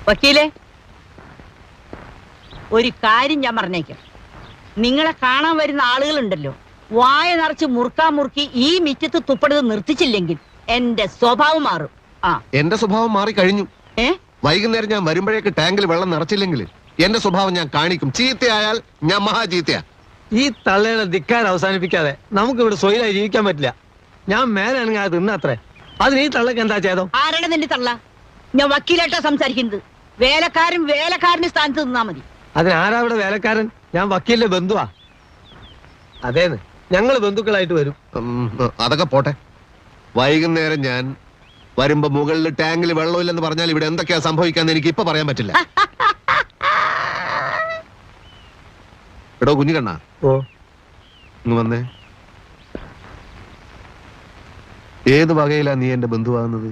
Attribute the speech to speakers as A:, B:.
A: വക്കീലെ, ഒരു കാര്യം ഞാൻ പറഞ്ഞേക്കാം. നിങ്ങളെ കാണാൻ വരുന്ന ആളുകളുണ്ടല്ലോ, വായ നിറച്ച് മുറുക്കി ഈ മിറ്റത്ത് തുപ്പടുത് നിർത്തിച്ചില്ലെങ്കിൽ എന്റെ സ്വഭാവം മാറും.
B: എന്റെ സ്വഭാവം മാറി കഴിഞ്ഞു. വൈകുന്നേരം ഞാൻ വരുമ്പോഴേക്ക് ടാങ്കിൽ വെള്ളം നിറച്ചില്ലെങ്കിൽ എന്റെ സ്വഭാവം ഞാൻ കാണിക്കും. ചീത്തയായാൽ ഞാൻ മഹാ ചീത്തയാ.
C: ഈ തള്ളയുടെ ധിക്കാരം അവസാനിപ്പിക്കാതെ നമുക്ക് ഇവിടെ സ്വൈരായി ജീവിക്കാൻ പറ്റില്ല. ഞാൻ മേലാണെങ്കിൽ അത് തിന്നത്രേ. അതിന് ഈ തള്ളക്ക് എന്താ ചെയ്തോ?
A: ആരാണ് നിന്റെ തള്ള? ഞാൻ വക്കീലായിട്ടാ സംസാരിക്കുന്നത്. വേലക്കാരന് സ്ഥാനത്ത് നിന്നാ മതി.
C: അതിനാരാ ഇവിടെ വേലക്കാരൻ? ഞാൻ വക്കീലിന്റെ ബന്ധുവാ. അതേന്ന്, ഞങ്ങള് ബന്ധുക്കളായിട്ട് വരും.
B: അതൊക്കെ പോട്ടെ. വൈകുന്നേരം ഞാൻ വരുമ്പോ മുകളിൽ ടാങ്കിൽ വെള്ളമില്ലെന്ന് പറഞ്ഞാൽ ഇവിടെ എന്തൊക്കെയാ സംഭവിക്കാന്ന് എനിക്ക് ഇപ്പൊ പറയാൻ പറ്റില്ല. എടോ കുഞ്ഞുകണ്ണ, ഇങ്ങ് വന്നേ. ഏത് വകയിലാ നീ എന്റെ ബന്ധുവാകുന്നത്?